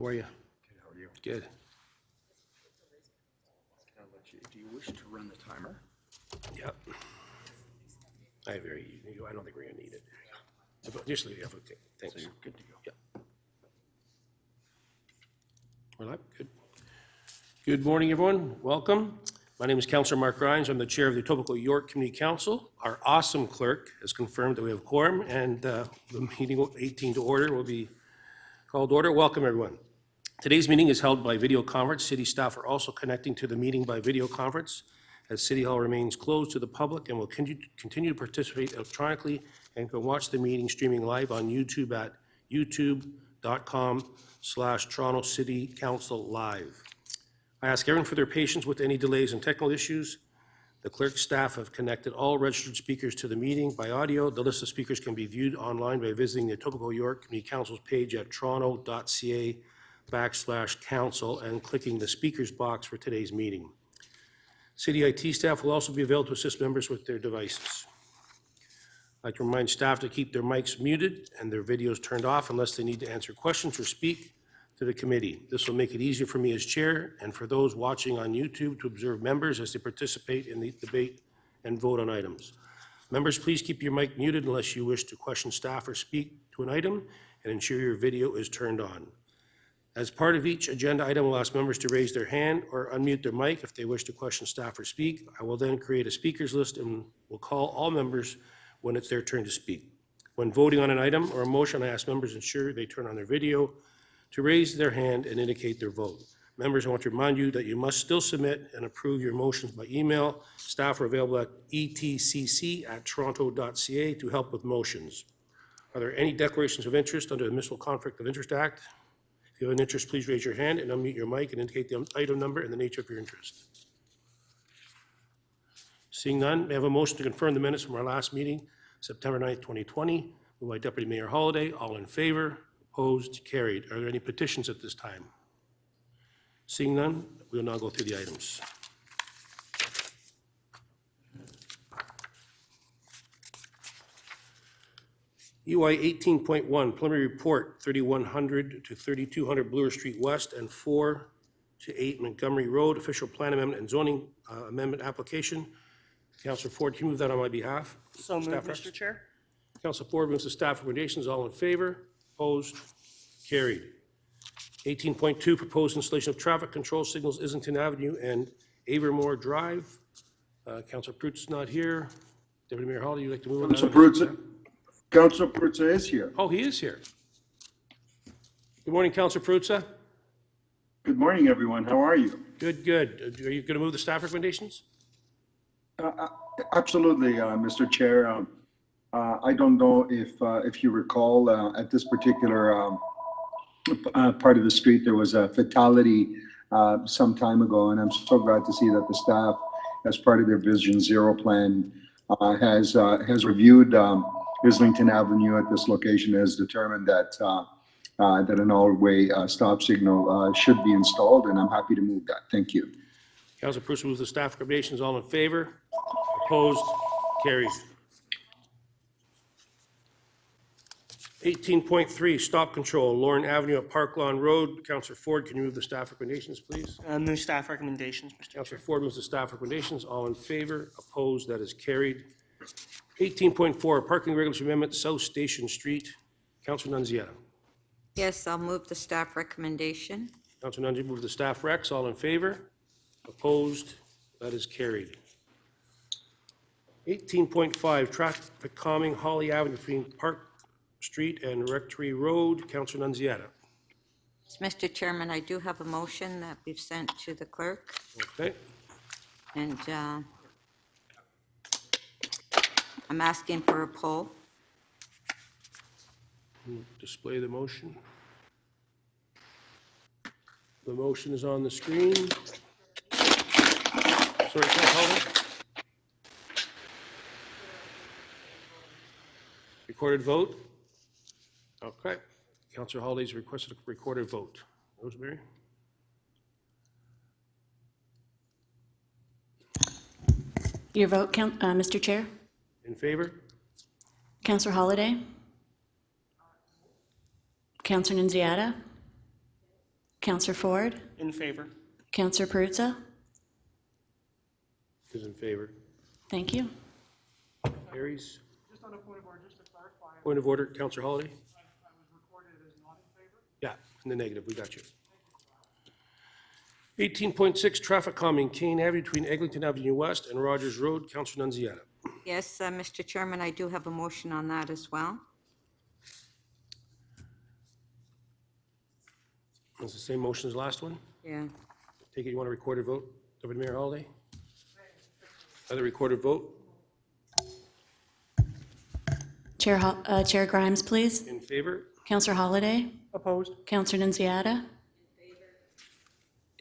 How are you? Good, how are you? Good. Can I let you, do you wish to run the timer? Yep. I don't think we're gonna need it. Just leave it. Okay, thanks. So you're good to go. Yep. We're live. Good. Good morning, everyone. Welcome. My name is Councillor Mark Grimes. I'm the chair of the Etobicoke York Community Council. Our awesome clerk has confirmed that we have quorum, and the meeting 18 to order will be called to order. Welcome, everyone. Today's meeting is held by video conference. City staff are also connecting to the meeting by video conference, as City Hall remains closed to the public and will continue to participate electronically and can watch the meeting streaming live on YouTube at youtube.com/Toronto City Council Live. I ask everyone for their patience with any delays and technical issues. The clerk's staff have connected all registered speakers to the meeting by audio. The list of speakers can be viewed online by visiting the Etobicoke York Community Council's page at toronto.ca/council and clicking the speakers box for today's meeting. City IT staff will also be available to assist members with their devices. I'd like to remind staff to keep their mics muted and their videos turned off unless they need to answer questions or speak to the committee. This will make it easier for me as chair and for those watching on YouTube to observe members as they participate in the debate and vote on items. Members, please keep your mic muted unless you wish to question staff or speak to an item, and ensure your video is turned on. As part of each agenda item, we'll ask members to raise their hand or unmute their mic if they wish to question staff or speak. I will then create a speakers list and will call all members when it's their turn to speak. When voting on an item or a motion, I ask members to ensure they turn on their video to raise their hand and indicate their vote. Members, I want to remind you that you must still submit and approve your motions by email. Staff are available at etcc@toronto.ca to help with motions. Are there any declarations of interest under the Municipal Conflict of Interest Act? If you have an interest, please raise your hand and unmute your mic and indicate the item number and the nature of your interest. Seeing none, may I have a motion to confirm the minutes from our last meeting, September 9th, 2020, moved by Deputy Mayor Holliday. All in favor? Opposed? Carried. Are there any petitions at this time? Seeing none, we will now go through the items. UI 18.1, preliminary report, 3100 to 3200 Bloor Street West and 4 to 8 Montgomery Road, official plan amendment and zoning amendment application. Councillor Ford, can you move that on my behalf? So moved, Staff Mr. Chair. Councillor Ford moves the staff recommendations. All in favor? Opposed? Carried. 18.2, proposed installation of traffic control signals, Islington Avenue and Avermore Drive. Councillor Prout's not here. Deputy Mayor Holliday, you'd like to move on that? Councillor Peruzza is here. Oh, he is here. Good morning, Councillor Peruzza. Good morning, everyone. How are you? Good, good. Are you going to move the staff recommendations? Absolutely, Mr. Chair. I don't know if you recall, at this particular part of the street, there was a fatality some time ago, and I'm so glad to see that the staff, as part of their Vision Zero plan, has reviewed Islington Avenue at this location, has determined that an all-way stop signal should be installed, and I'm happy to move that. Thank you. Councillor Proust moves the staff recommendations. All in favor? Opposed? Carried. 18.3, stop control, Lauren Avenue at Park Lawn Road. Councillor Ford, can you move the staff recommendations, please? Move staff recommendations, Mr. Chair. Councillor Ford moves the staff recommendations. All in favor? Opposed? That is carried. 18.4, parking regulation amendment, South Station Street. Councillor Nunziata. Yes, I'll move the staff recommendation. Councillor Nunzi moves the staff recs. All in favor? Opposed? That is carried. 18.5, traffic calming, Holly Avenue between Park Street and Rectory Road. Councillor Nunziata. Mr. Chairman, I do have a motion that we've sent to the clerk, Okay. and I'm asking for a poll. Display the motion. The motion is on the screen. Sorry, can I call it? Recorded vote? Okay. Councillor Holliday's requested a recorded vote. Rosemary? Your vote, Mr. Chair. In favor? Councillor Holliday. Councillor Nunziata. Counselor Ford, In favor. Counselor Perruzza. Is in favor. Thank you. Carries. Just on a point of order, just to clarify, Point of order, Counselor Holliday? I was recorded as not in favor. Yeah, in the negative, we got you. 18.6, traffic calming, Kane Avenue between Eglinton Avenue West and Rogers Road. Counselor Nunziata. Yes, Mr. Chairman, I do have a motion on that as well. It's the same motion as the last one? Yeah. Take it you want a recorded vote? Deputy Mayor Holliday? Another recorded vote? Chair Grimes, please. In favor? Counselor Holliday, Opposed? Counselor Nunziata.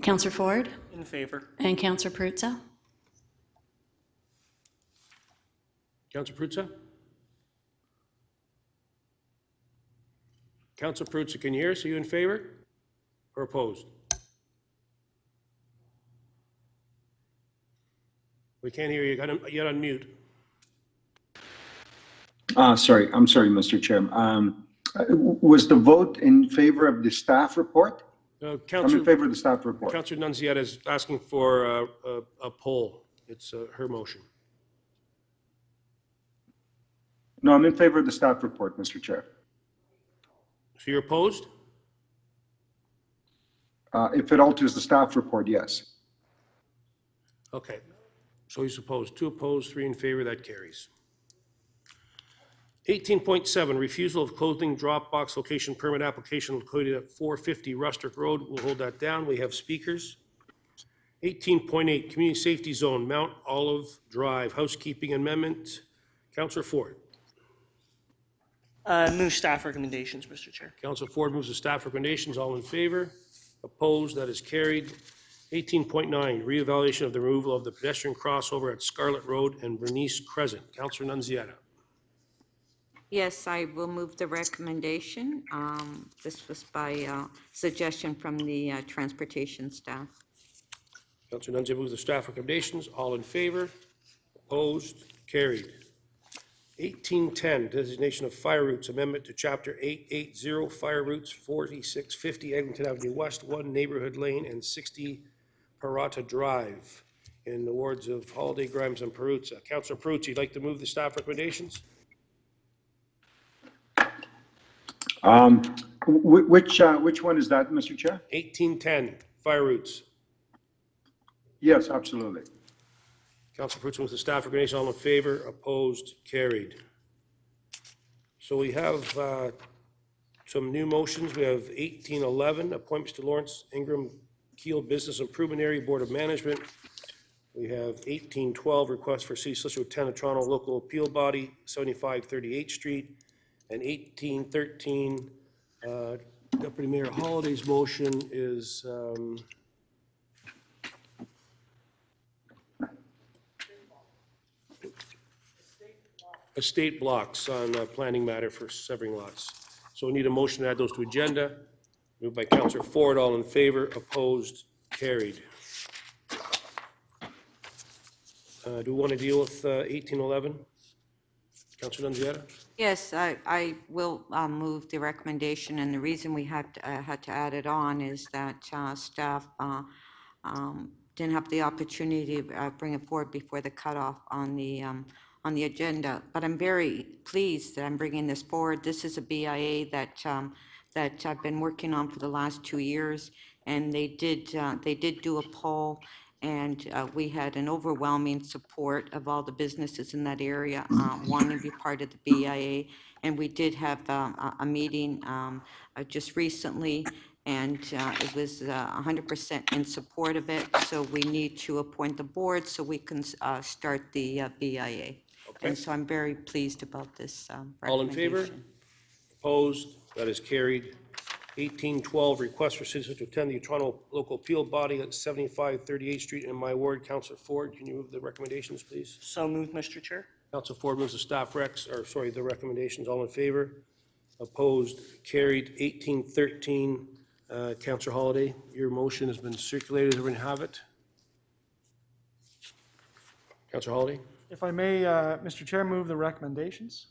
Counselor Ford, In favor. and Counselor Perruzza. Counselor Perruzza? Counselor Perruzza, can you hear us? Are you in favor or opposed? We can't hear you. You got to unmute. Sorry, I'm sorry, Mr. Chairman. Was the vote in favor of the staff report? I'm in Counselor favor of the staff report. Nunziata is asking for a poll. It's her motion. No, I'm in favor of the staff report, Mr. Chair. So you're opposed? If it alters the staff report, yes. Okay. So he's opposed. 2 opposed, 3 in favor. That carries. 18.7, refusal of clothing Dropbox location permit application located at 450 Rustic Road. We'll hold that down. We have speakers. 18.8, community safety zone, Mount Olive Drive, housekeeping amendment. Councillor Ford. Move staff recommendations, Mr. Chair. Councillor Ford moves the staff recommendations. All in favor? Opposed? That is carried. 18.9, reevaluation of the removal of the pedestrian crossover at Scarlet Road and Bernice Crescent. Councillor Nunziata. Yes, I will move the recommendation. This was by suggestion from the transportation staff. Councillor Nunziata moves the staff recommendations. All in favor? Opposed? Carried. 1810, designation of fire routes, amendment to Chapter 880, fire routes 4650 Eglinton Avenue West, 1 Neighborhood Lane, and 60 Parata Drive. In the wards of Holiday, Grimes, and Perruzza. Councillor Perruzza, you'd like to move the staff recommendations? Which one is that, Mr. Chair? 1810, fire routes. Yes, absolutely. Councillor Perruzza moves the staff recommendation. All in favor? Opposed? Carried. So we have some new motions. We have 1811, appointments to Lawrence Ingram Keel Business Improvement Area Board of Management. We have 1812, request for City Solicitor to attend a Toronto Local Appeal Body, 75 38th Street. And 1813, Deputy Mayor Holliday's motion is estate blocks on a planning matter for severing lots. So we need a motion to add those to agenda. Moved by Councillor Ford, all in favor, opposed, carried. Do we want to deal with 1811? Councillor Nunziata? Yes, I will move the recommendation, and the reason we had to add it on is that staff didn't have the opportunity to bring it forward before the cutoff on the agenda. But I'm very pleased that I'm bringing this forward. This is a BIA that I've been working on for the last 2 years, and they did do a poll, and we had an overwhelming support of all the businesses in that area wanting to be part of the BIA. And we did have a meeting just recently, and it was 100% in support of it. So we need to appoint the board so we can start the BIA. And so I'm very pleased about this All in favor? recommendation. Opposed? That is carried. 1812, request for citizens to attend the Toronto Local Appeal Body at 75 38th Street in my ward. Councillor Ford, can you move the recommendations, please? So moved, Mr. Chair. Councillor Ford moves the staff the recommendations. All in favor? Opposed? Carried. 1813, Councillor Holliday, your motion has been circulated. Does everyone have it? Councillor Holliday? If I may, Mr. Chair, move the recommendations.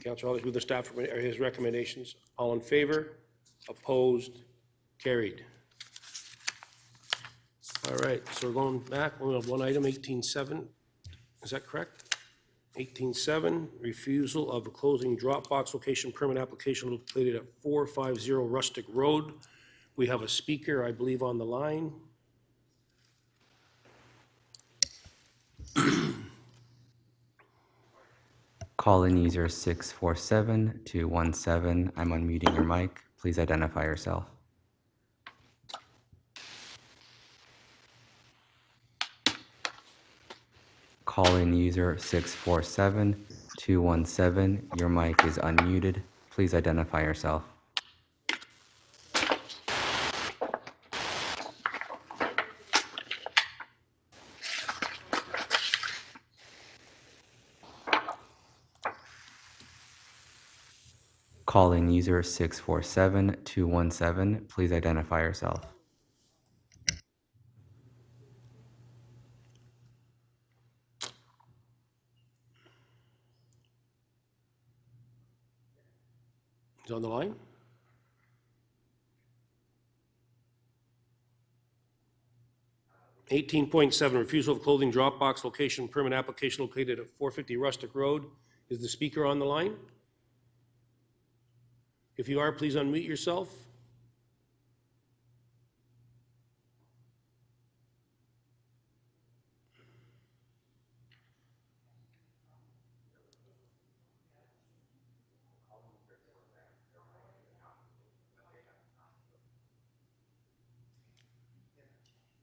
Councillor Holliday, move the staff, his recommendations. All in favor? Opposed? Carried. All right, so we're going back, we have one item, 18.7, is that correct? 18.7, refusal of a closing Dropbox location permit application located at 450 Rustic Road. We have a speaker, I believe, on the line. Call-in user 647-217. I'm unmuting your mic. Please identify yourself. Call-in user 647-217. Your mic is unmuted. Please identify yourself. Call-in user 647-217. Please identify yourself. He's on the line? $18.7, refusal of clothing Dropbox location permit application located at 450 Rustic Road. Is the speaker on the line? If you are, please unmute yourself.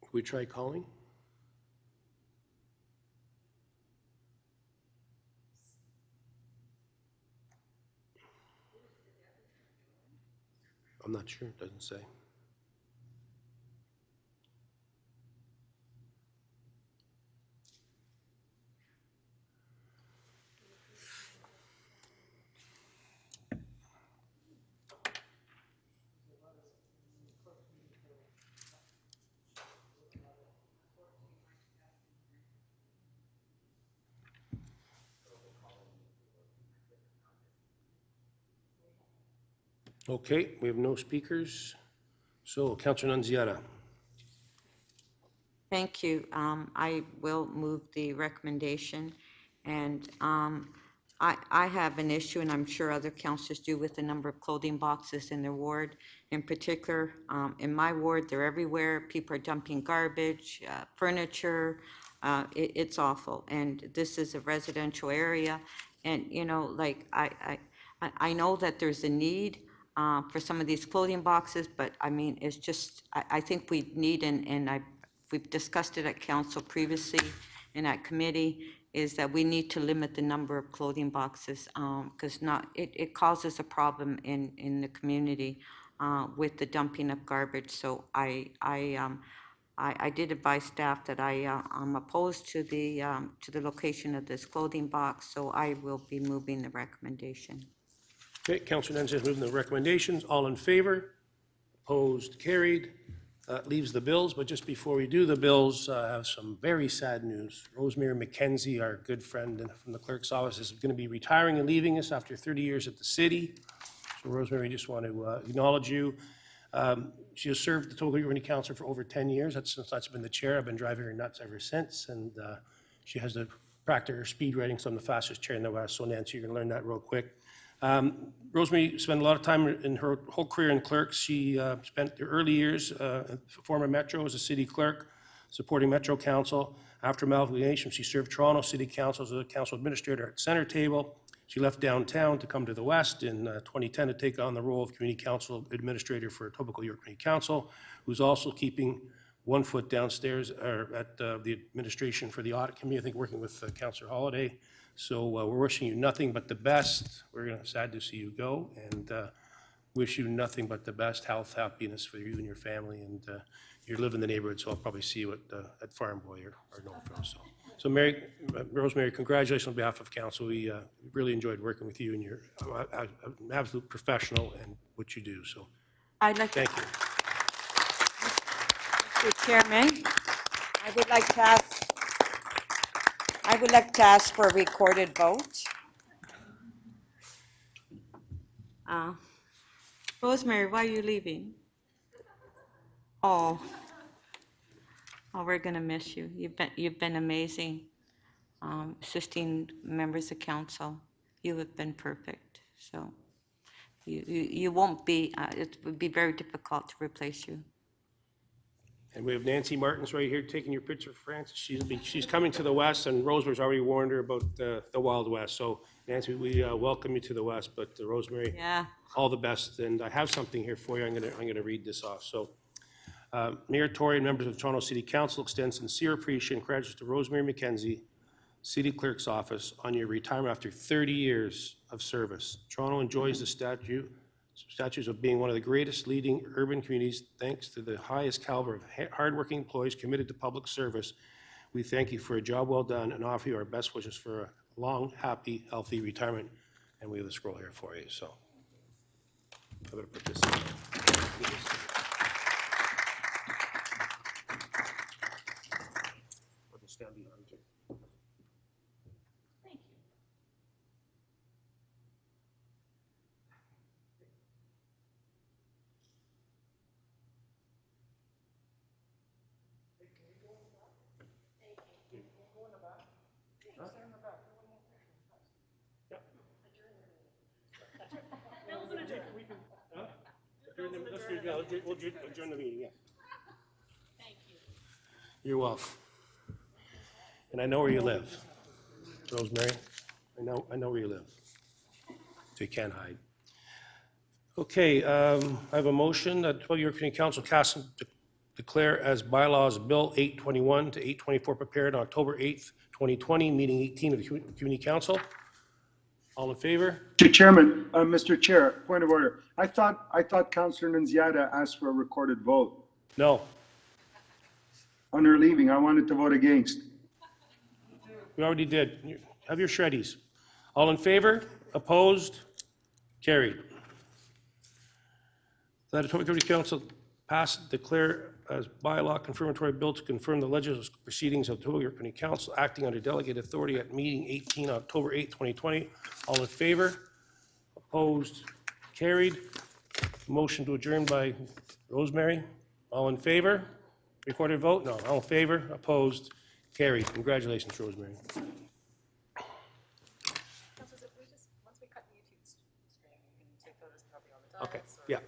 Can we try calling? I'm not sure, it doesn't say. Okay, we have no speakers. So, Councilor Nunziata. Thank you. I will move the recommendation. And I have an issue, and I'm sure other councillors do, with the number of clothing boxes in their ward. In particular, in my ward, they're everywhere. People are dumping garbage, furniture. It's awful. And this is a residential area. And, you know, like, I know that there's a need for some of these clothing boxes, but I mean, it's just, I think we need, we've discussed it at council previously and at committee, is that we need to limit the number of clothing boxes, because it causes a problem in the community with the dumping of garbage. So I did advise staff that I'm opposed to the location of this clothing box, so I will be moving the recommendation. Okay, Councilor Nunziata moving the recommendations. All in favor? Opposed? Carried. Leaves the bills, but just before we do the bills, I have some very sad news. Rosemary McKenzie, our good friend from the clerk's office, is going to be retiring and leaving us after 30 years at the city. So Rosemary, I just want to acknowledge you. She has served the Etobicoke Community Council for over 10 years. Since that's been the chair. I've been driving her nuts ever since, and she has the practice her speed rating, so I'm the fastest chair in the West. So Nancy, you're going to learn that real quick. Rosemary spent a lot of time in her whole career in clerks. She spent the early years at former Metro as a city clerk, supporting Metro Council. After amalgamation, she served Toronto City Council as a council administrator at Centre Table. She left downtown to come to the West in 2010 to take on the role of community council administrator for Etobicoke York Community Council, who's also keeping one foot downstairs at the administration for the audit committee, I think working with Councillor Holiday. So we're wishing you nothing but the best. We're sad to see you go, and wish you nothing but the best health, happiness for you and your family. And you live in the neighborhood, so I'll probably see you at Farm Boy or Northville. So Mary, Rosemary, congratulations on behalf of council. We really enjoyed working with you, and you're an absolute professional in what you do. So I'd like thank you. Mr. Chairman, I would like to ask for a recorded vote. Rosemary, why are you leaving? Oh. Oh, we're going to miss you. You've been amazing, assisting members of council. You have been perfect. So you won't be, it would be very difficult to replace you. And we have Nancy Martins right here taking your picture, Francis. She's coming to the west, and Rosemary's already warned her about the Wild West. So Nancy, we welcome you to the west, but Rosemary, Yeah. all the best. And I have something here for you. I'm gonna read this off. So Mayor Tory and members of Toronto City Council extend sincere appreciation and gratitude to Rosemary McKenzie, City Clerk's Office, on your retirement after 30 years of service. Toronto enjoys the statues of being one of the greatest leading urban communities thanks to the highest caliber of hardworking employees committed to public service. We thank you for a job well done and offer you our best wishes for a long, happy, healthy retirement. And we have a scroll here for you, so. I'm gonna put this in. Or just stand behind you. We'll adjourn the meeting, yeah. Thank you. You're welcome. And I know where you live, Rosemary. I know where you live. So you can't hide. Okay, I have a motion that Etobicoke Community Council cast and declare as bylaws Bill 821 to 824 prepared on October 8th, 2020, meeting 18 of the Community Council. All in favor? Mr. Chairman, Mr. Chair, point of order. I thought Councillor Nunziata asked for a recorded vote. No. On her leaving, I wanted to vote against. We already did. Have your shreddies. All in favor? Opposed? Carried. That Etobicoke Community Council pass declare as bylaw confirmatory bill to confirm the legislative proceedings of Etobicoke Community Council acting under delegated authority at meeting 18 October 8, 2020. All in favor? Opposed? Carried. Motion to adjourn by Rosemary. All in favor? Recorded vote? No. All in favor? Opposed? Carried. Congratulations, Rosemary. Once we cut the YouTube stream, you can take photos probably all the time. Okay, yeah.